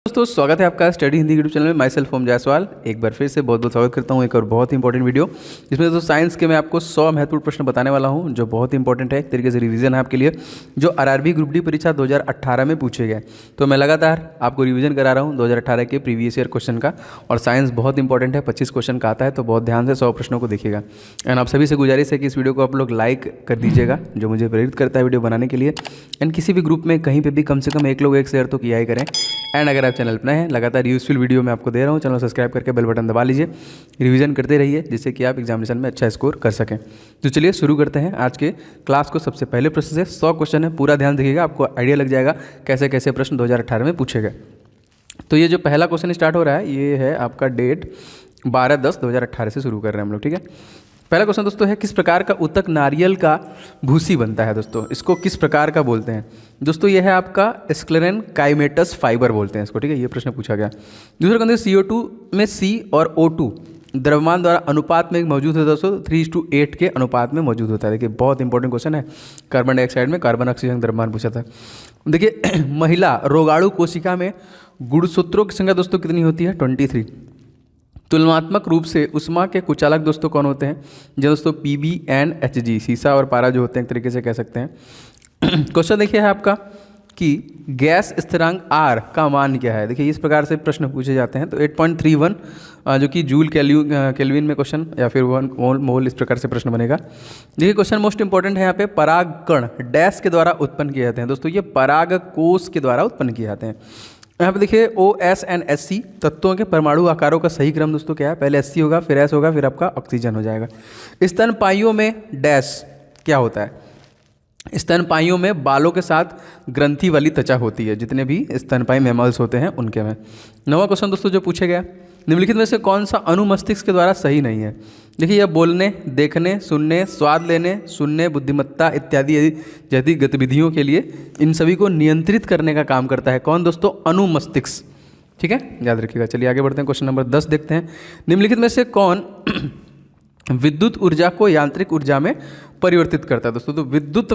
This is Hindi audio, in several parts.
दोस्तों स्वागत है आपका स्टडी हिंदी यूट्यूब चैनल में। माई सेल्फ ओम जायसवाल एक बार फिर से बहुत बहुत स्वागत करता हूं एक और बहुत ही इंपॉर्टेंट वीडियो जिसमें दोस्तों साइंस के मैं आपको 100 महत्वपूर्ण प्रश्न बताने वाला हूं जो बहुत ही इंपॉर्टेंट है, एक तरीके से रिवीजन है आपके लिए, जो आरआरबी ग्रुप डी परीक्षा 2018 में पूछे गए। तो मैं लगातार आपको रिवीजन करा रहा हूँ 2018 के प्रीवियस ईयर क्वेश्चन का, और साइंस बहुत इंपॉर्टेंट है, 25 क्वेश्चन का आता है, तो बहुत ध्यान से 100 प्रश्नों को देखिएगा। एंड आप सभी से गुजारिश है कि इस वीडियो को आप लोग लाइक कर दीजिएगा, जो मुझे प्रेरित करता है वीडियो बनाने के लिए। एंड किसी भी ग्रुप में कहीं पर भी कम से कम एक लोग एक शेयर तो किया ही करें। एंड अगर आप चैनल पर नए हैं, लगातार यूजफुल वीडियो मैं आपको दे रहा हूँ, चैनल सब्सक्राइब करके बेल बटन दबा लीजिए, रिवीजन करते रहिए जिससे कि आप एग्जामिनेशन में अच्छा स्कोर कर सकें। तो चलिए शुरू करते हैं आज के क्लास को। सबसे पहले प्रश्न से 100 क्वेश्चन है, पूरा ध्यान देखिएगा, आपको आइडिया लग जाएगा कैसे कैसे प्रश्न 2018 में पूछे गए। तो ये जो पहला क्वेश्चन स्टार्ट हो रहा है ये है आपका डेट 12/10/2018 से शुरू कर रहे हैं हम लोग, ठीक है। पहला क्वेश्चन दोस्तों है, किस प्रकार का उत्तक नारियल का भूसी बनता है दोस्तों, इसको किस प्रकार का बोलते हैं दोस्तों। ये है आपका स्क्लेरेन काइमेटस फाइबर बोलते हैं इसको, ठीक है। ये प्रश्न पूछा गया। दूसरा क्वेश्चन, CO2 में C और O2 द्रव्यमान द्वारा अनुपात में मौजूद है दोस्तों, 3:8 के अनुपात में मौजूद होता है। देखिए बहुत इंपॉर्टेंट क्वेश्चन है। कार्बन डाइऑक्साइड में कार्बन ऑक्सीजन द्रव्यमान पूछा था। देखिए महिला रोगाणु कोशिका में गुणसूत्रों की संख्या दोस्तों कितनी होती है, 23। तुलनात्मक रूप से उष्मा के कुचालक दोस्तों कौन होते हैं, जो दोस्तों PB एंड HG, सीसा और पारा जो होते हैं एक तरीके से कह सकते हैं। क्वेश्चन देखिए है आपका कि गैस स्थिरांक R का मान क्या है। देखिए इस प्रकार से प्रश्न पूछे जाते हैं। तो 8.31 जो कि जूल केल्विन में क्वेश्चन, या फिर 1 मोल, इस प्रकार से प्रश्न बनेगा। देखिए क्वेश्चन मोस्ट इंपॉर्टेंट है यहाँ पे, परागकण डैश के द्वारा उत्पन्न किए जाते हैं दोस्तों, ये पराग कोष के द्वारा उत्पन्न किए जाते हैं। यहाँ पे देखिए OS एंड SC तत्वों के परमाणु आकारों का सही क्रम दोस्तों क्या है, पहले SC होगा, फिर S होगा, फिर आपका ऑक्सीजन हो जाएगा। स्तनपाइयों में डैश क्या होता है, स्तनपाइयों में बालों के साथ ग्रंथि वाली त्वचा होती है, जितने भी स्तनपाई मैमल्स होते हैं उनके में। 9वां क्वेश्चन दोस्तों जो पूछे गया, निम्नलिखित में से कौन सा अणु मस्तिष्क के द्वारा सही नहीं है। देखिए यह बोलने, देखने, सुनने, स्वाद लेने, सुनने, बुद्धिमत्ता इत्यादि जैसी गतिविधियों के लिए इन सभी को नियंत्रित करने का काम करता है। कौन दोस्तों, अणु मस्तिष्क, ठीक है, याद रखिएगा। चलिए आगे बढ़ते हैं, क्वेश्चन नंबर 10 देखते हैं। निम्नलिखित में से कौन विद्युत ऊर्जा को यांत्रिक ऊर्जा में परिवर्तित करता है दोस्तों। तो विद्युत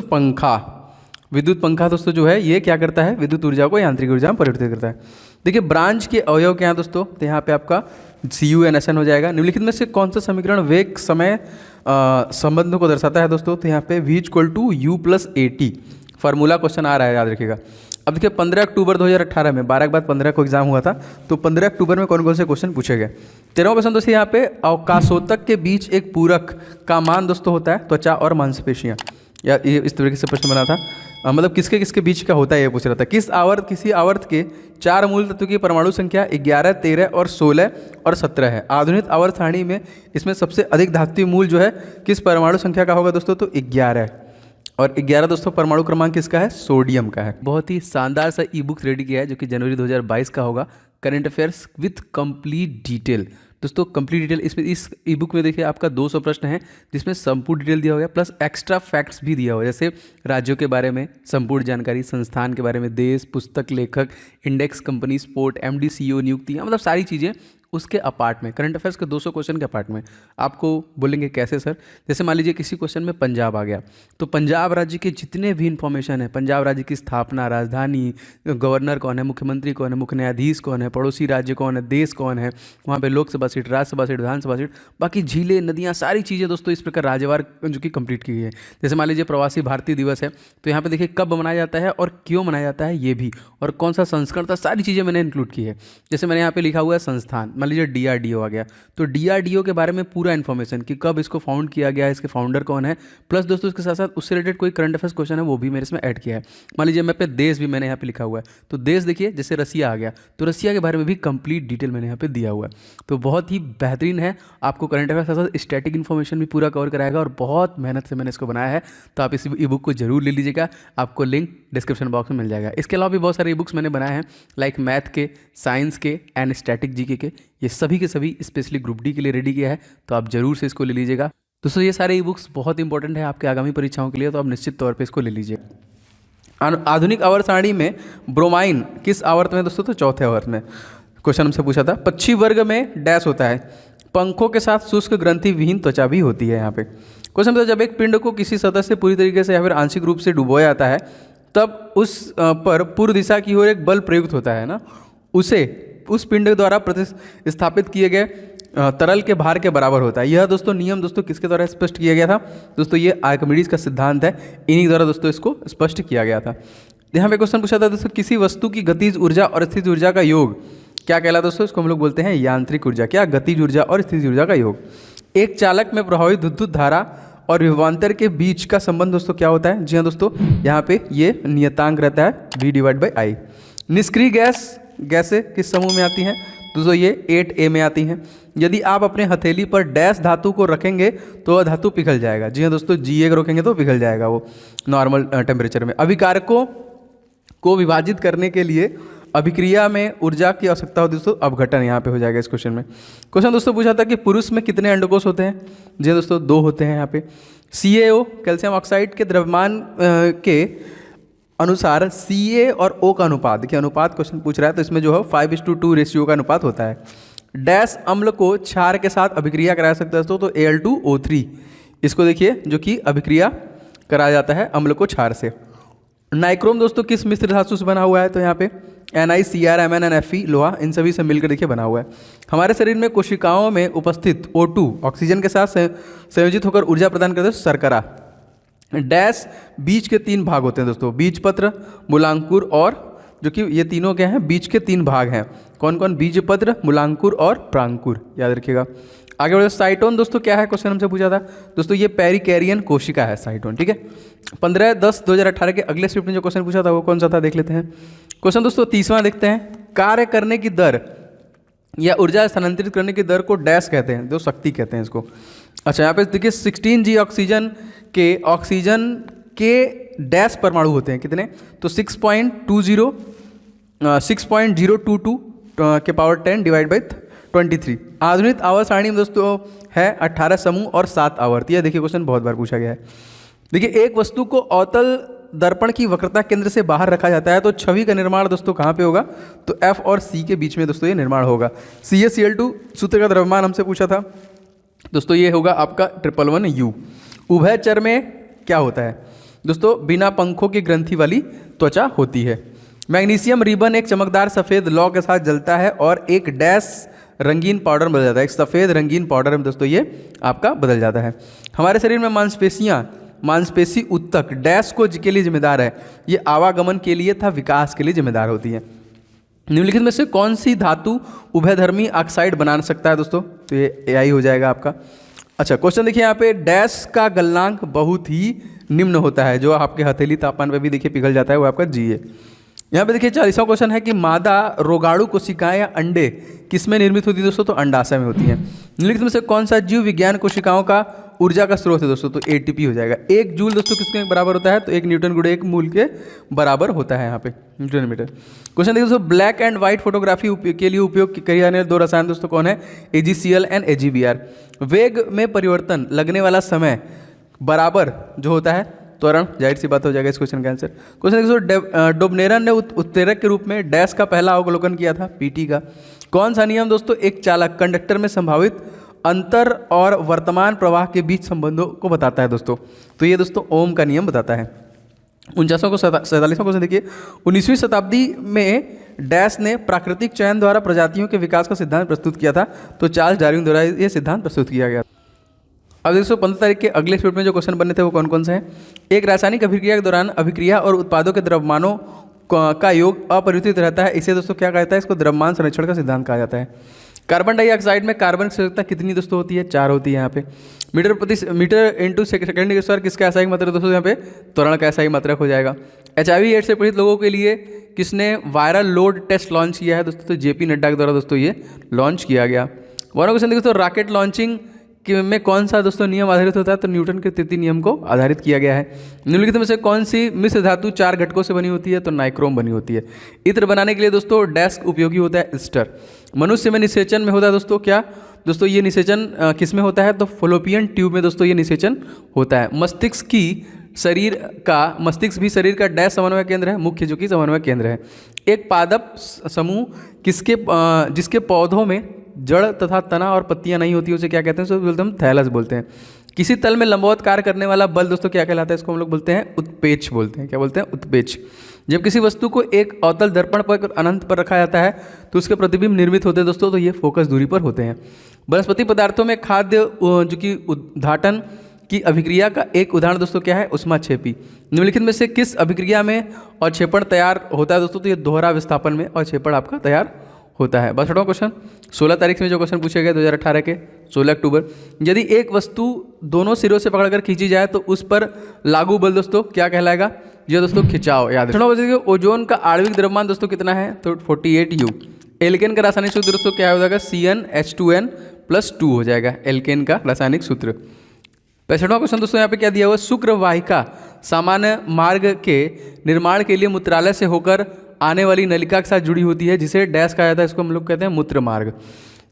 पंखा दोस्तों जो है ये क्या करता है, विद्युत ऊर्जा को यांत्रिक ऊर्जा में परिवर्तित करता है। देखिए ब्रांच के अवयव क्या हैं दोस्तों, तो यहाँ पे आपका CuNSN हो जाएगा। निम्नलिखित में से कौन सा समीकरण वेग समय संबंध को दर्शाता है दोस्तों, तो यहाँ पे V = U+AT फार्मूला क्वेश्चन आ रहा है, याद रखिएगा। अब देखिए 15 अक्टूबर 2018 में, 12 के बाद 15 को एग्जाम हुआ था, तो 15 अक्टूबर में कौन कौन से क्वेश्चन पूछे गए। 13वां क्वेश्चन दोस्तों यहाँ पे, अवकाशोतक के बीच एक पूरक का मान दोस्तों होता है त्वचा और मांसपेशियाँ, या ये इस तरीके से प्रश्न बना था। मतलब किसके किसके बीच का होता है ये पूछ रहा था। किसी आवर्त के 4 मूल तत्व की परमाणु संख्या 11, 13 और 16 और 17 है। आधुनिक आवर्त सारणी में इसमें सबसे अधिक धात्विक मूल जो है किस परमाणु संख्या का होगा दोस्तों, तो 11 है। और 11 दोस्तों परमाणु क्रमांक किसका है, सोडियम का है। बहुत ही शानदार सा ई बुक रेडी किया है जो कि जनवरी 2022 का होगा, current affairs with complete detail दोस्तों, कंप्लीट डिटेल। इसमें इस ई बुक में देखिए आपका 200 प्रश्न हैं जिसमें संपूर्ण डिटेल दिया हुआ है, प्लस एक्स्ट्रा फैक्ट्स भी दिया हुआ है, जैसे राज्यों के बारे में संपूर्ण जानकारी, संस्थान के बारे में, देश, पुस्तक, लेखक, index, company, sport, MD, CEO नियुक्तियाँ, मतलब सारी चीज़ें उसके अपार्ट में। करंट अफेयर्स के 200 क्वेश्चन के अपार्ट में आपको बोलेंगे कैसे सर। जैसे मान लीजिए किसी क्वेश्चन में पंजाब आ गया, तो पंजाब राज्य के जितने भी इंफॉर्मेशन है, पंजाब राज्य की स्थापना, राजधानी, गवर्नर कौन है, मुख्यमंत्री कौन है, मुख्य न्यायाधीश कौन है, पड़ोसी राज्य कौन है, देश कौन है, वहाँ पे लोकसभा सीट, राज्यसभा सीट, विधानसभा सीट, बाकी झीलें, नदियाँ, सारी चीज़ें दोस्तों इस प्रकार राज्यवार जो कि कंप्लीट की गई है। जैसे मान लीजिए प्रवासी भारतीय दिवस है, तो यहाँ पे देखिए कब मनाया जाता है और क्यों मनाया जाता है ये भी, और कौन सा संस्करण था, सारी चीज़ें मैंने इंक्लूड की है। जैसे मैंने यहाँ पे लिखा हुआ है संस्थान, मान लीजिए DRDO आ गया, तो DRDO के बारे में पूरा इन्फॉर्मेशन कि कब इसको फाउंड किया गया है, इसके फाउंडर कौन है, प्लस दोस्तों इसके साथ साथ उससे रिलेटेड कोई करंट अफेयर्स क्वेश्चन है वो भी मेरे इसमें ऐड किया है। मान लीजिए मैं पे देश भी मैंने यहाँ पे लिखा हुआ है, तो देश देखिए जैसे रसिया आ गया, तो रसिया के बारे में भी कंप्लीट डिटेल मैंने यहाँ पे दिया हुआ है। तो बहुत ही बेहतरीन है, आपको करंट अफेयर्स के साथ स्टैटिक इन्फॉर्मेशन भी पूरा कवर कराएगा, और बहुत मेहनत से मैंने इसको बनाया है। तो आप इस ई बुक को जरूर ले लीजिएगा, आपको लिंक डिस्क्रिप्शन बॉक्स में मिल जाएगा। इसके अलावा भी बहुत सारे ई बुक्स मैंने बनाए हैं, लाइक मैथ के, साइंस के एंड स्टैटिक GK के, ये सभी के सभी स्पेशली ग्रुप डी के लिए रेडी किया है, तो आप जरूर से इसको ले लीजिएगा। दोस्तों ये सारे ई बुक्स बहुत इंपॉर्टेंट है आपके आगामी परीक्षाओं के लिए, तो आप निश्चित तौर पे इसको ले लीजिए। आधुनिक आवर्त सारणी में ब्रोमाइन किस आवर्त में दोस्तों, तो चौथे आवर्त में क्वेश्चन हमसे पूछा था। पक्षी वर्ग में डैश होता है, पंखों के साथ शुष्क ग्रंथि विहीन त्वचा भी होती है। यहाँ पे क्वेश्चन था, जब एक पिंड को किसी सतह से पूरी तरीके से या फिर आंशिक रूप से डुबोया जाता है, तब उस पर पूर्व दिशा की ओर एक बल प्रयुक्त होता है ना, उस पिंड द्वारा प्रतिस्थापित किए गए तरल के भार के बराबर होता है। यह दोस्तों नियम दोस्तों किसके द्वारा स्पष्ट किया गया था? दोस्तों ये आर्किमिडीज का सिद्धांत है, इन्हीं द्वारा दोस्तों इसको स्पष्ट किया गया था। यहाँ पे क्वेश्चन पूछा था दोस्तों, किसी वस्तु की गतिज ऊर्जा और स्थितिज ऊर्जा का योग क्या कहलाता है दोस्तों? इसको हम लोग बोलते हैं यांत्रिक ऊर्जा। क्या? गतिज ऊर्जा और स्थितिज ऊर्जा का योग। एक चालक में प्रभावित विद्युत धारा और विभवांतर के बीच का संबंध दोस्तों क्या होता है? जी हाँ दोस्तों, यहाँ पे ये नियतांक रहता है V/I। निष्क्रिय गैसें किस समूह में आती हैं? दोस्तों ये 8A में आती हैं। यदि आप अपने हथेली पर डैश धातु को रखेंगे तो वह धातु पिघल जाएगा। जी हाँ दोस्तों, Ga को रखेंगे तो पिघल जाएगा वो नॉर्मल टेम्परेचर में। अभिकारकों को विभाजित करने के लिए अभिक्रिया में ऊर्जा की आवश्यकता होती है दोस्तों, अपघटन यहाँ पे हो जाएगा इस क्वेश्चन में। क्वेश्चन दोस्तों पूछा था कि पुरुष में कितने अंडकोश होते हैं? जी हाँ दोस्तों, 2 होते हैं यहाँ पे। CaO कैल्शियम ऑक्साइड के द्रव्यमान के अनुसार Ca और O का अनुपात, देखिए अनुपात क्वेश्चन पूछ रहा है तो इसमें जो है 5:2 रेशियो का अनुपात होता है। डैश अम्ल को क्षार के साथ अभिक्रिया करा सकता है दोस्तों, तो Al2O3 इसको देखिए जो कि अभिक्रिया कराया जाता है अम्ल को क्षार से। नाइक्रोम दोस्तों किस मिश्र धातु से बना हुआ है? तो यहाँ पे NiCrMnNFe लोहा, इन सभी से मिलकर देखिए बना हुआ है। हमारे शरीर में कोशिकाओं में उपस्थित O2 ऑक्सीजन के साथ संयोजित होकर ऊर्जा प्रदान करते हैं शर्करा। डैश बीज के 3 भाग होते हैं दोस्तों, बीजपत्र, मूलांकुर और जो कि ये तीनों क्या हैं? बीज के 3 भाग हैं। कौन कौन? बीजपत्र, मूलांकुर और प्रांकुर, याद रखिएगा। आगे बढ़े। साइटोन दोस्तों क्या है? क्वेश्चन हमसे पूछा था दोस्तों, ये पेरिकैरियन कोशिका है साइटोन, ठीक है। 15/10/2018 के अगले स्क्रिप्ट में जो क्वेश्चन पूछा था वो कौन सा था देख लेते हैं। क्वेश्चन दोस्तों 30वां देखते हैं। कार्य करने की दर या ऊर्जा स्थानांतरित करने की दर को डैश कहते हैं, जो शक्ति कहते हैं इसको। अच्छा यहाँ पे देखिए 16G ऑक्सीजन के डैश परमाणु होते हैं कितने? तो 6.022 के पावर 10/23। आधुनिक आवर्त सारणी में दोस्तों है 18 समूह और 7 आवर्त। यह देखिए क्वेश्चन बहुत बार पूछा गया है। देखिए एक वस्तु को अवतल दर्पण की वक्रता केंद्र से बाहर रखा जाता है तो छवि का निर्माण दोस्तों कहाँ पे होगा? तो F और C के बीच में दोस्तों ये निर्माण होगा। CaCl2 सूत्र का द्रव्यमान हमसे पूछा था दोस्तों, ये होगा आपका 111U। उभयचर में क्या होता है दोस्तों? बिना पंखों की ग्रंथि वाली त्वचा होती है। मैग्नीशियम रिबन एक चमकदार सफ़ेद लौ के साथ जलता है और एक डैश रंगीन पाउडर में बदल जाता है। एक सफ़ेद रंगीन पाउडर में दोस्तों ये आपका बदल जाता है। हमारे शरीर में मांसपेशी उत्तक डैश को के लिए जिम्मेदार है? ये आवागमन के लिए तथा विकास के लिए जिम्मेदार होती है। निम्नलिखित में से कौन सी धातु उभयधर्मी ऑक्साइड बना सकता है दोस्तों? तो ये Ai हो जाएगा आपका। अच्छा क्वेश्चन देखिए यहाँ पे, डैश का गलनांक बहुत ही निम्न होता है, जो आपके हथेली तापमान पे भी देखिए पिघल जाता है, वो आपका Ga। यहाँ पे देखिए 40वां क्वेश्चन है कि मादा रोगाणु कोशिकाएं या अंडे किसमें निर्मित होती है दोस्तों? तो अंडाशय में होती हैं। निम्नलिखित में से कौन सा जीव विज्ञान कोशिकाओं का ऊर्जा का स्रोत है दोस्तों? तो ATP हो जाएगा। 1 जूल दोस्तों किसके बराबर होता है? तो 1 न्यूटन गुणे 1 मूल के बराबर होता है यहाँ पे न्यूटन मीटर। क्वेश्चन देखिए दोस्तों, ब्लैक एंड व्हाइट फोटोग्राफी के लिए उपयोग किए जाने वाले 2 रसायन दोस्तों कौन है? AgCl and AgBr। वेग में परिवर्तन लगने वाला समय बराबर जो होता है त्वरण, जाहिर सी बात हो जाएगा इस क्वेश्चन का आंसर। क्वेश्चन देखिए डोबनेरन ने उत्प्रेरक के रूप में डैश का पहला अवलोकन किया था? PT का। कौन सा नियम दोस्तों एक चालक कंडक्टर में संभावित अंतर और वर्तमान प्रवाह के बीच संबंधों को बताता है दोस्तों? तो ये दोस्तों ओम का नियम बताता है। 47वां क्वेश्चन देखिए, 19वीं शताब्दी में डैश ने प्राकृतिक चयन द्वारा प्रजातियों के विकास का सिद्धांत प्रस्तुत किया था? तो चार्ल्स डार्विन द्वारा ये सिद्धांत प्रस्तुत किया गया। अब 15 तारीख के अगले स्क्रिप्ट में जो क्वेश्चन बने थे वो कौन कौन से हैं? एक रासायनिक अभिक्रिया के दौरान अभिक्रिया और उत्पादों के द्रव्यमानों का योग अपरिवर्तित रहता है, इसे दोस्तों क्या कहता है? इसको द्रव्यमान संरक्षण का सिद्धांत कहा जाता है। कार्बन डाइऑक्साइड में कार्बन की संयोजकता कितनी दोस्तों होती है? 4 होती है यहाँ पे। मीटर इंटू सेकेंड के स्क्वायर किसका ऐसा ही मात्रक दोस्तों? यहाँ पे त्वरण का ऐसा ही मात्रक हो जाएगा। HIV/AIDS से पीड़ित लोगों के लिए किसने वायरल लोड टेस्ट लॉन्च किया है दोस्तों? तो JP नड्डा के द्वारा दोस्तों ये लॉन्च किया गया। वाला क्वेश्चन देखो, रॉकेट लॉन्चिंग में कौन सा दोस्तों नियम आधारित होता है? तो न्यूटन के तृतीय नियम को आधारित किया गया है। निम्नलिखित में से कौन सी मिश्र धातु 4 घटकों से बनी होती है? तो नाइक्रोम बनी होती है। इत्र बनाने के लिए दोस्तों डैश उपयोगी होता है? स्टर। मनुष्य में निषेचन में होता है दोस्तों क्या? दोस्तों ये निषेचन किस में होता है? तो फलोपियन ट्यूब में दोस्तों ये निषेचन होता है। मस्तिष्क भी शरीर का डैश समन्वय केंद्र है, मुख्य जो कि समन्वय केंद्र है। एक पादप समूह जिसके पौधों में जड़ तथा तना और पत्तियां नहीं होती, उसे क्या कहते हैं? उसे बोलते हैं हम थैलस बोलते हैं। किसी तल में लंबवत कार्य करने वाला बल दोस्तों क्या कहलाता है? इसको हम लोग बोलते हैं उत्पेच बोलते हैं। क्या बोलते हैं? उत्पेच। जब किसी वस्तु को एक अवतल दर्पण पर अनंत पर रखा जाता है तो उसके प्रतिबिंब निर्मित होते हैं दोस्तों, तो ये फोकस दूरी पर होते हैं। वनस्पति पदार्थों में खाद्य जो कि उद्घाटन की अभिक्रिया का एक उदाहरण दोस्तों क्या है? उष्माक्षेपी। निम्नलिखित में से किस अभिक्रिया में अवक्षेपण तैयार होता है दोस्तों? तो ये दोहरा विस्थापन में अवक्षेपण आपका तैयार होता है। बस छोटा क्वेश्चन 16 तारीख में जो क्वेश्चन पूछे गए 2018 के 16 अक्टूबर, यदि एक वस्तु दोनों सिरों से पकड़कर खींची जाए तो उस पर लागू बल दोस्तों क्या कहलाएगा? ये दोस्तों खिंचाव। याद रखना। ओजोन का आणविक द्रव्यमान दोस्तों कितना है? तो 48 U। एल्केन का रासायनिक सूत्र दोस्तों क्या हो जाएगा? CnH2n+2 हो जाएगा एल्केन का रासायनिक सूत्र। 65वां क्वेश्चन दोस्तों यहाँ पे क्या दिया हुआ? शुक्र वाहिका सामान्य मार्ग के निर्माण के लिए मूत्रालय से होकर आने वाली नलिका के साथ जुड़ी होती है, जिसे डैश कहा जाता है। इसको हम लोग कहते हैं मूत्र मार्ग।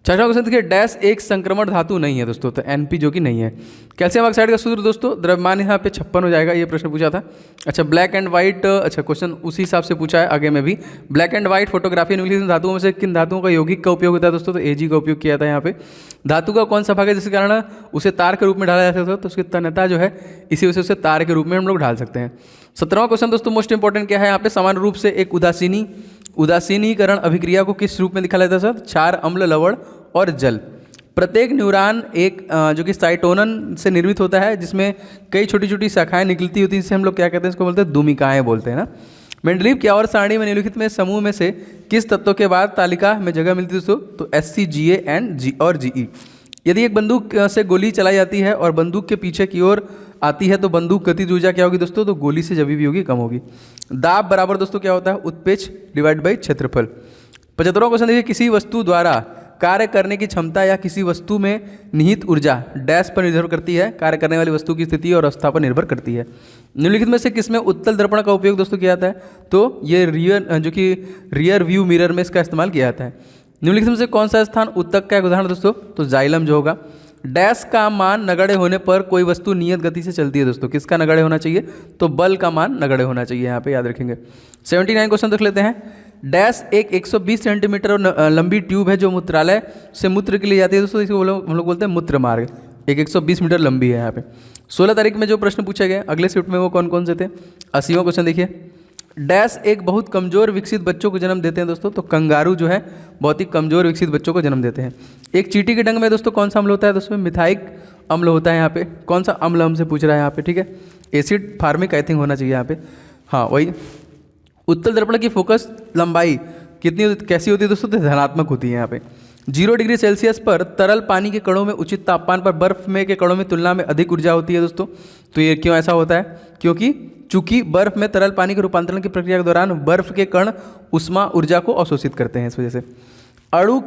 66वां क्वेश्चन देखिए, डैश एक संक्रमण धातु नहीं है दोस्तों, तो NP जो कि नहीं है। कैल्शियम ऑक्साइड का सूत्र दोस्तों द्रव्यमान यहाँ पे 56 हो जाएगा। ये प्रश्न पूछा था। अच्छा, ब्लैक एंड व्हाइट, अच्छा क्वेश्चन उसी हिसाब से पूछा है आगे में भी। ब्लैक एंड व्हाइट फोटोग्राफी निम्नलिखित धातुओं में से किन धातुओं का यौगिक का उपयोग होता है दोस्तों? तो Ag का उपयोग किया था यहाँ पे। धातु का कौन सा भाग है जिसके कारण उसे तार के रूप में ढाला जा सकता है? तो उसकी तन्यता जो है इसी वजह से उसे तार के रूप में हम लोग ढाल सकते हैं। 17वां क्वेश्चन दोस्तों मोस्ट इंपॉर्टेंट क्या है यहाँ पे? समान रूप से एक उदासीनीकरण अभिक्रिया को किस रूप में दिखा जाता है सर? क्षार, अम्ल, लवण और जल। प्रत्येक न्यूरॉन एक जो कि साइटोनन से निर्मित होता है, जिसमें कई छोटी छोटी शाखाएं निकलती होती हैं, जिसे हम लोग क्या कहते हैं? इसको बोलते हैं दुमिकाएं बोलते हैं ना। मेंडलीव की आवर्त सारणी में निम्नलिखित में समूह में से किस तत्वों के बाद तालिका में जगह मिलती है दोस्तों? तो SC, GA एंड G और GE। यदि एक बंदूक से गोली चलाई जाती है और बंदूक के पीछे की ओर आती है तो बंदूक गतिज ऊर्जा क्या होगी दोस्तों? तो गोली से जब भी होगी कम होगी। दाब बराबर दोस्तों क्या होता है? उत्पेच डिवाइड बाई क्षेत्रफल। 75वां क्वेश्चन देखिए, किसी वस्तु द्वारा कार्य करने की क्षमता या किसी वस्तु में निहित ऊर्जा डैश पर निर्भर करती है? कार्य करने वाली वस्तु की स्थिति और अवस्था पर निर्भर करती है। निम्नलिखित में से किसमें उत्तल दर्पण का उपयोग दोस्तों किया जाता है? तो ये रियर व्यू मिरर में इसका इस्तेमाल किया जाता है। निम्नलिखित में से कौन सा स्थान उत्तक का एक उदाहरण दोस्तों? तो जाइलम जो होगा। डैश का मान नगण्य होने पर कोई वस्तु नियत गति से चलती है दोस्तों, किसका नगण्य होना चाहिए? तो बल का मान नगण्य होना चाहिए, यहाँ पे याद रखेंगे। 79 क्वेश्चन देख लेते हैं। डैश एक 120 सेंटीमीटर लंबी ट्यूब है जो मूत्रालय से मूत्र के लिए जाती है दोस्तों, इसको हम लोग बोलते हैं मूत्र मार्ग। एक 120 मीटर लंबी है यहाँ पे। 16 तारीख में जो प्रश्न पूछे गए अगले शिफ्ट में वो कौन कौन से थे? 80वां क्वेश्चन देखिए, डैश एक बहुत कमज़ोर विकसित बच्चों को जन्म देते हैं दोस्तों, तो कंगारू जो है बहुत ही कमज़ोर विकसित बच्चों को जन्म देते हैं। एक चींटी के डंग में दोस्तों कौन सा अम्ल होता है? दोस्तों मिथाइक अम्ल होता है यहाँ पे। कौन सा अम्ल हमसे पूछ रहा है यहाँ पे? ठीक है, एसिड फार्मिक आई थिंक होना चाहिए यहाँ पे। हाँ वही। उत्तल दर्पण की फोकस लंबाई कितनी कैसी होती है दोस्तों? तो धनात्मक होती है यहाँ पे। 0 डिग्री सेल्सियस पर तरल पानी के कणों में उचित तापमान पर बर्फ में के कणों में तुलना में अधिक ऊर्जा होती है दोस्तों। तो ये क्यों ऐसा होता है? क्योंकि चूंकि बर्फ में तरल पानी के रूपांतरण की प्रक्रिया के दौरान बर्फ के कण उष्मा ऊर्जा को अवशोषित करते हैं, इस वजह से। अणु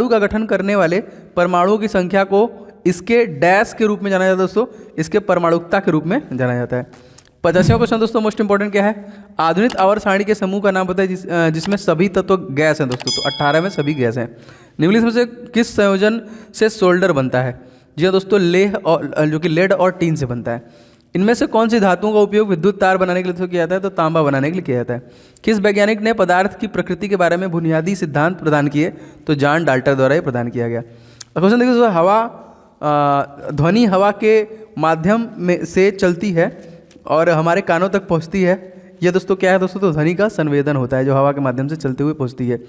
का गठन करने वाले परमाणुओं की संख्या को इसके डैश के रूप में जाना जाता है दोस्तों, इसके परमाणुकता के रूप में जाना जाता है। 85वां क्वेश्चन दोस्तों मोस्ट इंपॉर्टेंट क्या है? आधुनिक आवर्त सारणी के समूह का नाम बताइए जिसमें सभी तत्व गैस हैं दोस्तों। तो 18 में सभी गैस हैं। निम्नलिखित में से किस संयोजन से सोल्डर बनता है? जी हाँ दोस्तों, लेह और जो कि लेड और टीन से बनता है। इनमें से कौन सी धातुओं का उपयोग विद्युत तार बनाने के लिए किया जाता है? तो तांबा बनाने के लिए किया जाता है। किस वैज्ञानिक ने पदार्थ की प्रकृति के बारे में बुनियादी सिद्धांत प्रदान किए? तो जॉन डाल्टन द्वारा ही प्रदान किया गया। क्वेश्चन देखिए, ध्वनि हवा के माध्यम में से चलती है और हमारे कानों तक पहुंचती है। यह दोस्तों क्या है दोस्तों? तो ध्वनि का संवेदन होता है जो हवा के माध्यम से चलते हुए पहुंचती है।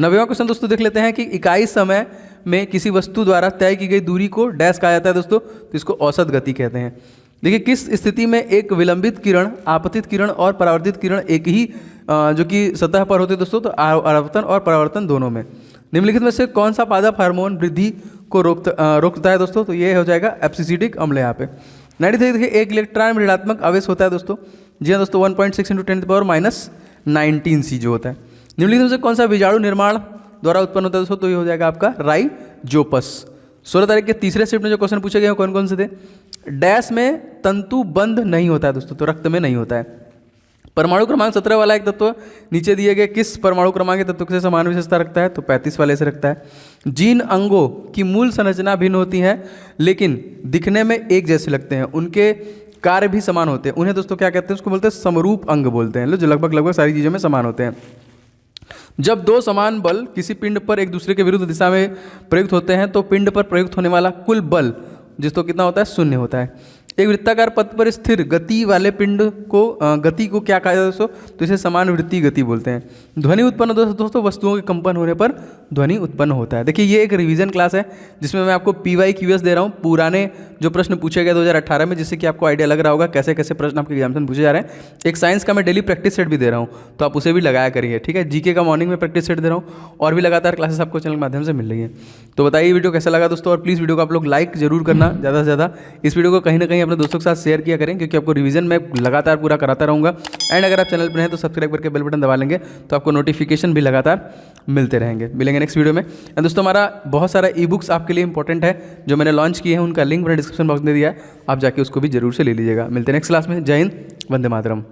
90वां क्वेश्चन दोस्तों देख लेते हैं कि इकाई समय में किसी वस्तु द्वारा तय की गई दूरी को डैश कहा जाता है दोस्तों, तो इसको औसत गति कहते हैं। देखिए, किस स्थिति में एक विलंबित किरण, आपतित किरण और परावर्तित किरण एक ही जो कि सतह पर होते हैं दोस्तों? तो आवर्तन और परावर्तन दोनों में। निम्नलिखित में से कौन सा पादप हार्मोन वृद्धि को रोकता है दोस्तों? तो ये हो जाएगा एब्सिसिटिक अम्ल यहाँ पे। 93 देखिए, एक इलेक्ट्रॉन में ऋणात्मक आवेश होता है दोस्तों। जी हाँ दोस्तों, 1.6 × 10⁻⁻19 C जो होता है। निम्नलिखित में से कौन सा बीजाणु निर्माण द्वारा उत्पन्न होता है दोस्तों? तो ये हो जाएगा आपका राइजोपस। 16 तारीख के तीसरे शिफ्ट में जो क्वेश्चन पूछे गए कौन कौन से थे? डैश में तंतु बंध नहीं होता है दोस्तों, तो रक्त में नहीं होता है। परमाणु क्रमांक 17 वाला एक तत्व नीचे दिए गए किस परमाणु क्रमांक के तत्व से समान विशेषता रखता है? तो 35 वाले से रखता है। जीन अंगों की मूल संरचना भिन्न होती है लेकिन दिखने में एक जैसे लगते हैं, उनके कार्य भी समान होते हैं। उन्हें दोस्तों क्या कहते हैं? उसको बोलते हैं समरूप अंग बोलते हैं, जो लगभग सारी चीज़ों में समान होते हैं। जब दो समान बल किसी पिंड पर एक दूसरे के विरुद्ध दिशा में प्रयुक्त होते हैं तो पिंड पर प्रयुक्त होने वाला कुल बल जिसको कितना होता है, शून्य होता है। एक वृत्ताकार पथ पर स्थिर गति वाले पिंड को गति को क्या कहा जाता है दोस्तों, तो इसे समानुवृत्तीय गति बोलते हैं। ध्वनि उत्पन्न दोस्तों वस्तुओं के कंपन होने पर ध्वनि उत्पन्न होता है। देखिए ये एक रिवीजन क्लास है जिसमें मैं आपको PYQS दे रहा हूँ, पुराने जो प्रश्न पूछे गए 2018 में, जिससे कि आपको आइडिया लग रहा होगा कैसे कैसे प्रश्न आपके एग्जाम में पूछे जा रहे हैं। एक साइंस का मैं डेली प्रैक्टिस सेट भी दे रहा हूँ, तो आप उसे भी लगाया करिए, ठीक है। GK का मॉर्निंग में प्रैक्टिस सेट दे रहा हूँ, और भी लगातार क्लासेस आपको चैनल के माध्यम से मिल रही है। तो बताइए वीडियो कैसा लगा दोस्तों, और प्लीज़ वीडियो को आप लोग लाइक जरूर करना ज़्यादा से ज़्यादा। इस वीडियो को कहीं ना कहीं अपने दोस्तों के साथ शेयर किया करें, क्योंकि आपको रिवीजन मैं लगातार पूरा कराता रहूँगा। एंड अगर आप चैनल पर हैं तो सब्सक्राइब करके बेल बटन दबा लेंगे, तो आपको नोटिफिकेशन भी लगातार मिलते रहेंगे। मिलेंगे नेक्स्ट वीडियो में। एंड दोस्तों हमारा बहुत सारा ई-बुक्स आपके लिए इंपॉर्टेंट है जो मैंने लॉन्च किए हैं, उनका लिंक मैंने डिस्क्रिप्शन बॉक्स में दिया है, आप जाके उसको भी जरूर से ले लीजिएगा। मिलते हैं नेक्स्ट क्लास में। जय हिंद, वंदे मातरम।